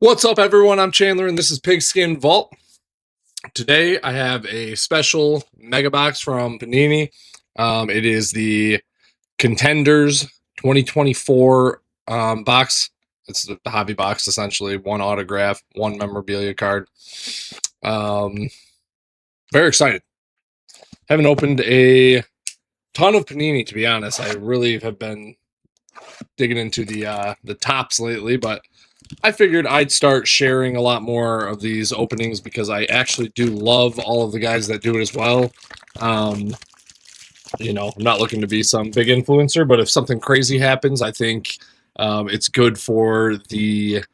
What's up, everyone? I'm Chandler, and this is Pigskin Vault. Today, I have a special mega box from Panini. It is the Contenders 2024 box. It's the hobby box, essentially. One autograph, one memorabilia card. Very excited. Haven't opened a ton of Panini, to be honest. I really have been digging into the tops lately, but I figured I'd start sharing a lot more of these openings because I actually do love all of the guys that do it as well. Um, I'm not looking to be some big influencer, but if something crazy happens, I think it's good for the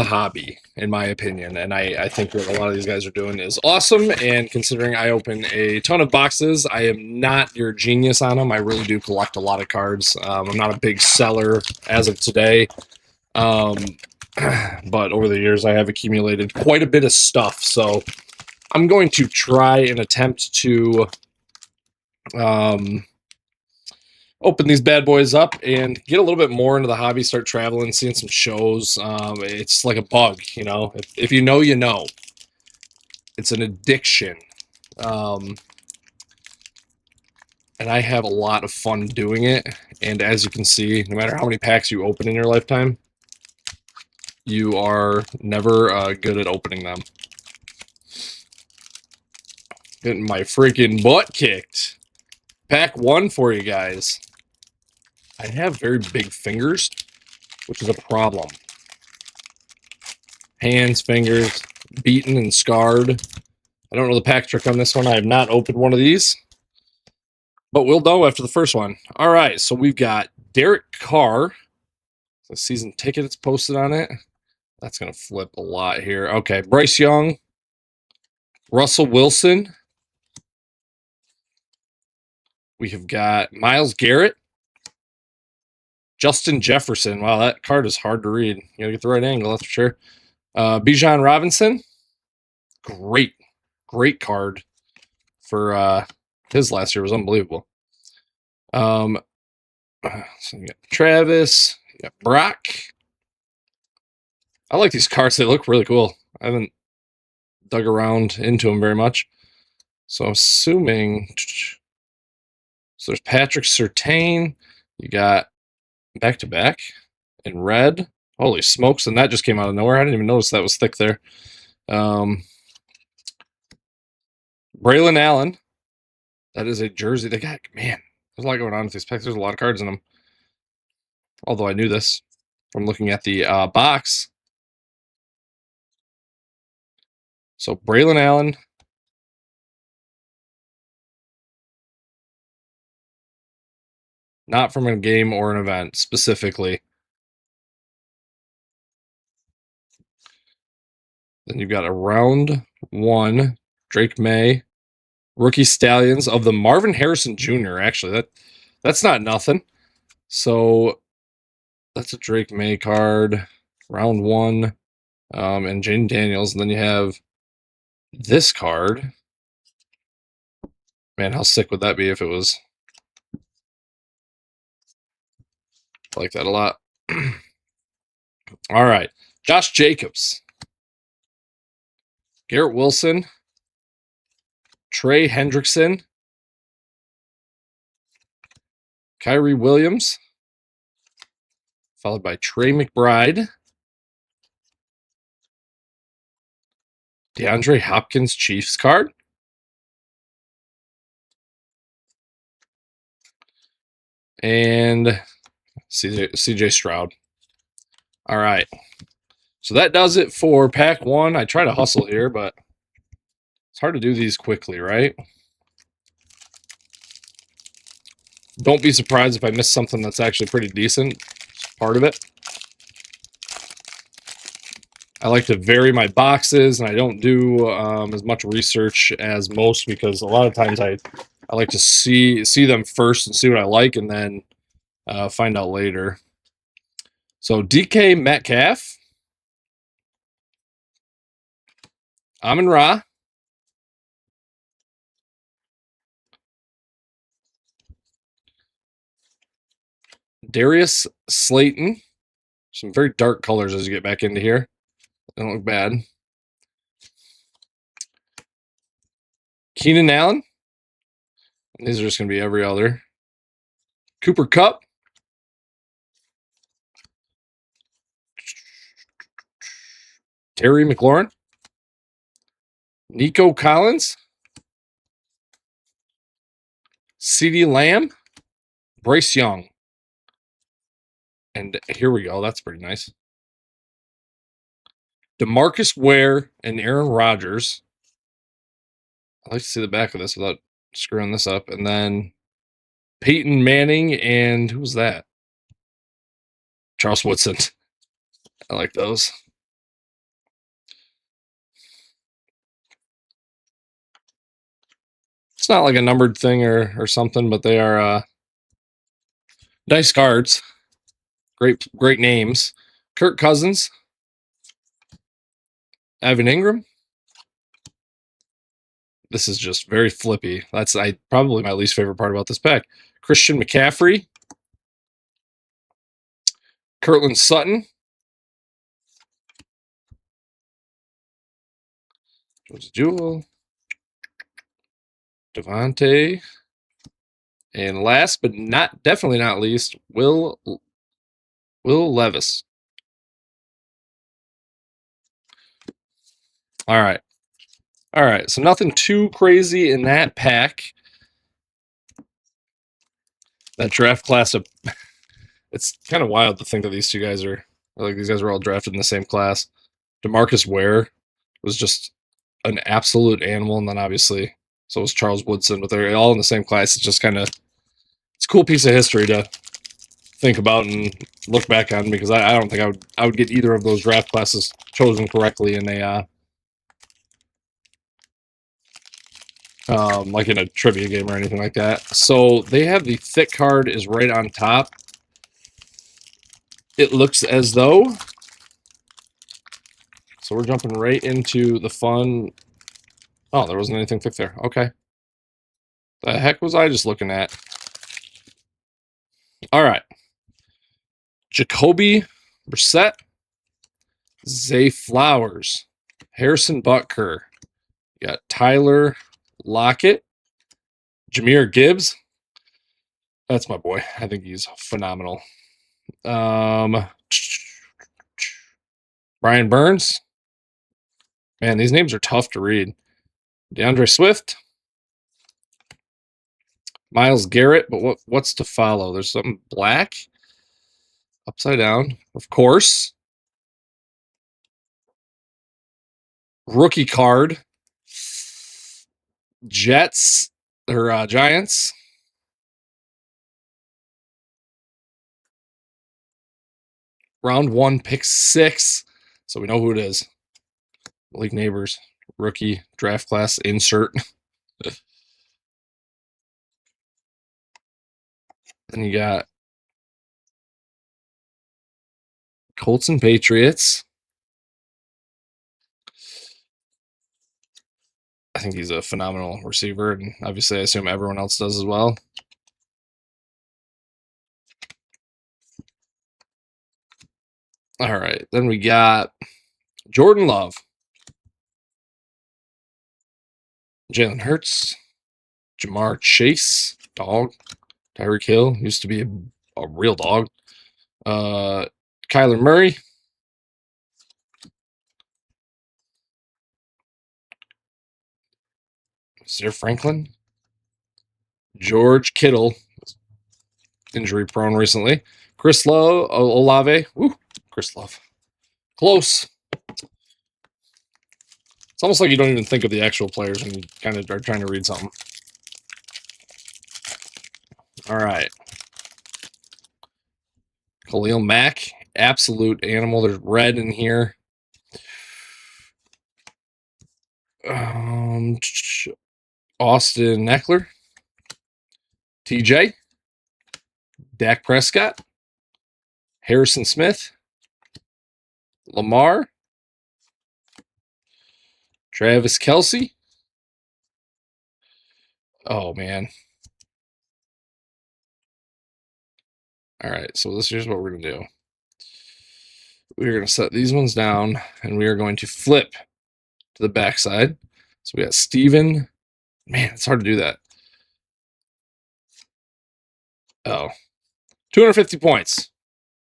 hobby, in my opinion. And I think what a lot of these guys are doing is awesome. And considering I open a ton of boxes, I am not your genius on them. I really do collect a lot of cards. I'm not a big seller as of today. But over the years, I have accumulated quite a bit of stuff. So I'm going to try and attempt to open these bad boys up and get a little bit more into the hobby, start traveling, seeing some shows. It's like a bug, you know. If you know, you know. It's an addiction. And I have a lot of fun doing it. And as you can see, no matter how many packs you open in your lifetime, you are never good at opening them. Getting my freaking butt kicked. Pack one for you guys. I have very big fingers, which is a problem. Hands, fingers, beaten and scarred. I don't know the pack trick on this one. I have not opened one of these, but we'll know after the first one. All right, so we've got Derek Carr. The season ticket is posted on it. That's going to flip a lot here. Okay, Bryce Young, Russell Wilson. We have got Myles Garrett, Justin Jefferson. Wow, that card is hard to read. You gotta get the right angle, that's for sure. Bijan Robinson. Great card for his last year. Was unbelievable. So you got Travis, you got Brock. I like these cards. They look really cool. I haven't dug around into them very much. So I'm assuming. So there's Patrick Surtain. You got back-to-back in red. Holy smokes, and that just came out of nowhere. I didn't even notice that was thick there. Braylon Allen. That is a jersey. They got, man, there's a lot going on with these packs. There's a lot of cards in them. Although I knew this from looking at the box. So Braylon Allen. Not from a game or an event specifically. Then you've got a round one, Drake May, rookie stallions of the Marvin Harrison Jr. Actually, that's not nothing. So that's a Drake May card, round one, and Jaden Daniels. And then you have this card. Man, how sick would that be if it was? I like that a lot. All right, Josh Jacobs, Garrett Wilson, Trey Hendrickson, Kyrie Williams, followed by Trey McBride, DeAndre Hopkins Chiefs card, and CJ Stroud. All right. So that does it for pack one. I try to hustle here, but it's hard to do these quickly, right? Don't be surprised if I miss something that's actually pretty decent. It's part of it. I like to vary my boxes, and I don't do as much research as most because a lot of times I like to see them first and see what I like, and then find out later. So DK Metcalf, Amon-Ra, Darius Slayton, Some very dark colors as you get back into here. They don't look bad. Keenan Allen. These are just going to be every other. Cooper Kupp. Terry McLaurin. Nico Collins. CeeDee Lamb. Bryce Young. And here we go. That's pretty nice. DeMarcus Ware and Aaron Rodgers. I'd like to see the back of this without screwing this up. And then Peyton Manning and who was that? Charles Woodson. I like those. It's not like a numbered thing or something, but they are nice cards. Great names. Kirk Cousins. Evan Ingram. This is just very flippy. That's probably my least favorite part about this pack. Christian McCaffrey. Cortland Sutton. Jones Jewell. Devontae. And last but definitely not least, Will Levis. All right. So nothing too crazy in that pack. That draft class of it's kind of wild to think that these two guys are like these guys were all drafted in the same class. DeMarcus Ware was just an absolute animal, and then obviously so was Charles Woodson, but they're all in the same class. It's just kind of it's a cool piece of history to think about and look back on because I don't think I would get either of those draft classes chosen correctly in a like in a trivia game or anything like that. So they have the thick card is right on top. It looks as though. So we're jumping right into the fun. Oh, there wasn't anything thick there. Okay. The heck was I just looking at? All right. Jacoby Brissett. Zay Flowers. Harrison Butker. You got Tyler Lockett. Jahmyr Gibbs. That's my boy. I think he's phenomenal. Brian Burns. Man, these names are tough to read. DeAndre Swift. Myles Garrett, but what's to follow? There's something black. Upside down, of course. Rookie card. Jets or Giants. Round 1, pick 6. So we know who it is. League Neighbors. Rookie draft class insert. Then you got Colts and Patriots. I think he's a phenomenal receiver, and obviously I assume everyone else does as well. All right, then we got Jordan Love. Jalen Hurts. Jamar Chase. Dog. Tyreek Hill. Used to be a real dog. Kyler Murray. Sir Franklin. George Kittle. Injury prone recently. Chris Olave. Woo, Chris Love. Close. It's almost like you don't even think of the actual players when you kind of are trying to read something. All right. Khalil Mack. Absolute animal. There's red in here. Austin Eckler. TJ. Dak Prescott. Harrison Smith. Lamar. Travis Kelce. Oh, man. All right, so here's what we're going to do. we're going to set these ones down, and we are going to flip to the backside. So we got Steven. Man, it's hard to do that. Oh, 250 points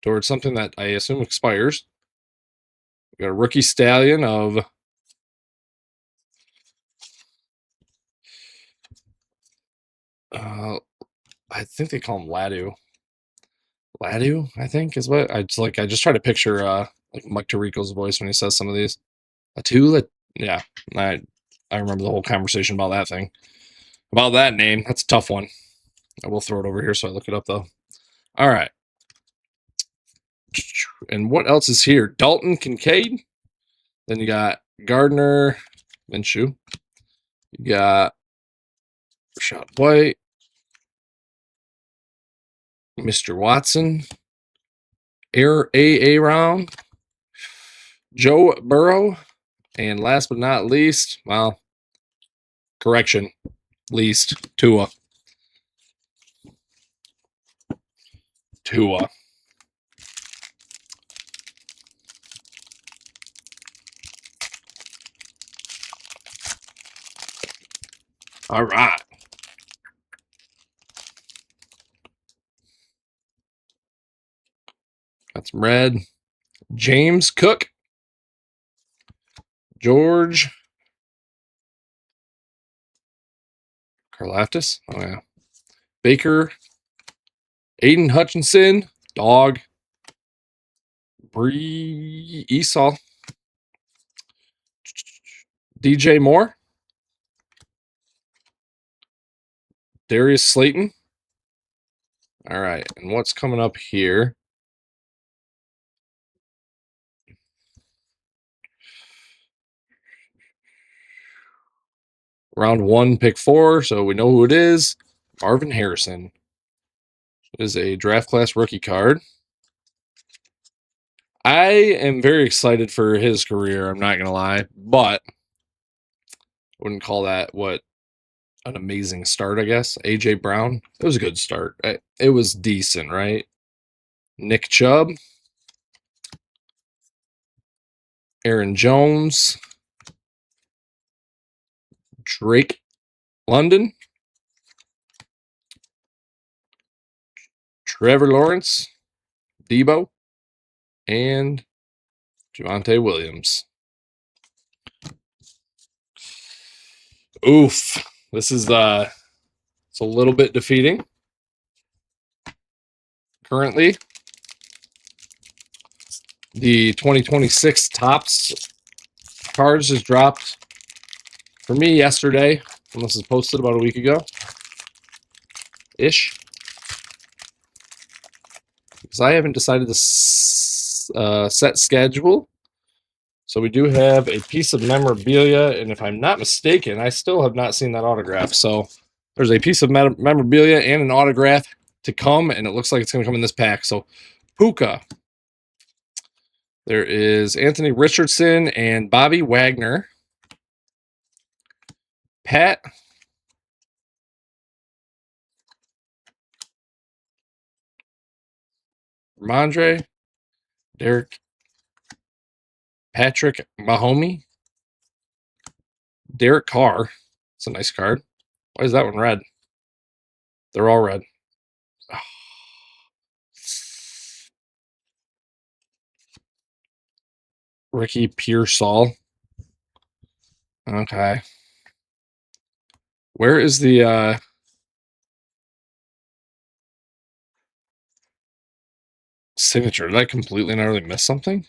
towards something that I assume expires. We got a rookie stallion of I think they call him Ladu. Ladu, I think is what I just try to picture like Mike Tirico's voice when he says some of these. Yeah. I remember the whole conversation about that thing. About that name. That's a tough one. I will throw it over here so I look it up though. All right. And what else is here? Dalton Kincaid. Then you got Gardner Minshew. You got Rashad White. Mr. Watson. A. Round. Joe Burrow. And last but not least, well, correction, least, Tua. All right. Got some red. James Cook. George Karlaftis. Oh, yeah. Baker. Aiden Hutchinson. Dog. Bree Esau. DJ Moore. Darius Slayton. All right. And what's coming up here? Round 1, pick 4. So we know who it is. Marvin Harrison. It is a draft class rookie card. I am very excited for his career. I'm not going to lie. But I wouldn't call that an amazing start, I guess. AJ Brown. It was a good start. It was decent, right? Nick Chubb. Aaron Jones. Drake London. Trevor Lawrence. Debo. And Javonte Williams. Oof. This is it's a little bit defeating. Currently, the 2026 Topps cards just dropped for me yesterday, and this is posted about a week ago ish, because I haven't decided to set schedule. So we do have a piece of memorabilia, and if I'm not mistaken, I still have not seen that autograph. So there's a piece of memorabilia and an autograph to come, and it looks like it's going to come in this pack. So Puka. There is Anthony Richardson and Bobby Wagner. Pat. Ramondre. Derek. Patrick Mahomes. Derek Carr. It's a nice card. Why is that one red? They're all red. Ricky Pearsall. Okay. Where is the signature? Did I completely and utterly miss something?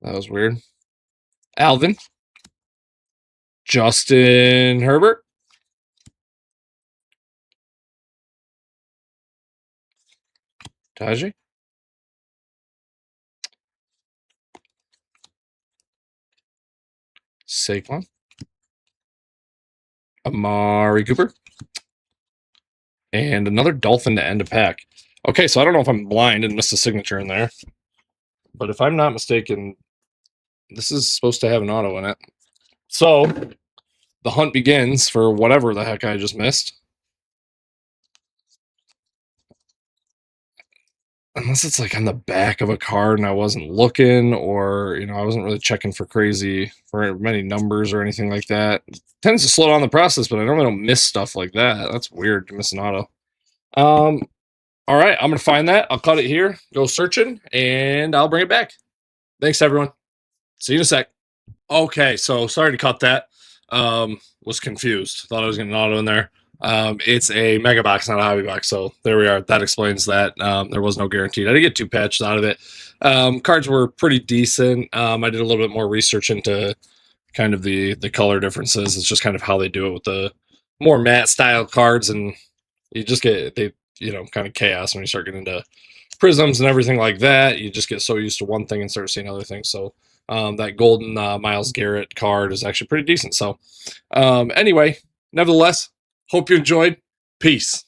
That was weird. Alvin. Justin Herbert. Tajay. Saquon. Amari Cooper. And another Dolphin to end a pack. Okay, so I don't know if I'm blind and missed a signature in there. But if I'm not mistaken, this is supposed to have an auto in it. So the hunt begins for whatever the heck I just missed. Unless it's like on the back of a card and I wasn't looking, or I wasn't really checking for many numbers or anything like that. It tends to slow down the process, but I normally don't miss stuff like that. That's weird to miss an auto. Um, all right, I'm gonna find that. I'll cut it here, go searching, and I'll bring it back. Thanks, everyone. See you in a sec. Okay, so sorry to cut that. Was confused. Thought I was getting an auto in there. It's a mega box, not a hobby box. So there we are. That explains that. There was no guaranteed. I did get 2 patches out of it. Cards were pretty decent. I did a little bit more research into kind of the color differences. It's just kind of how they do it with the more matte style cards, and you just get kind of chaos when you start getting into prisms and everything like that. You just get so used to one thing and start seeing other things. So that golden Miles Garrett card is actually pretty decent. So anyway, nevertheless, hope you enjoyed. Peace.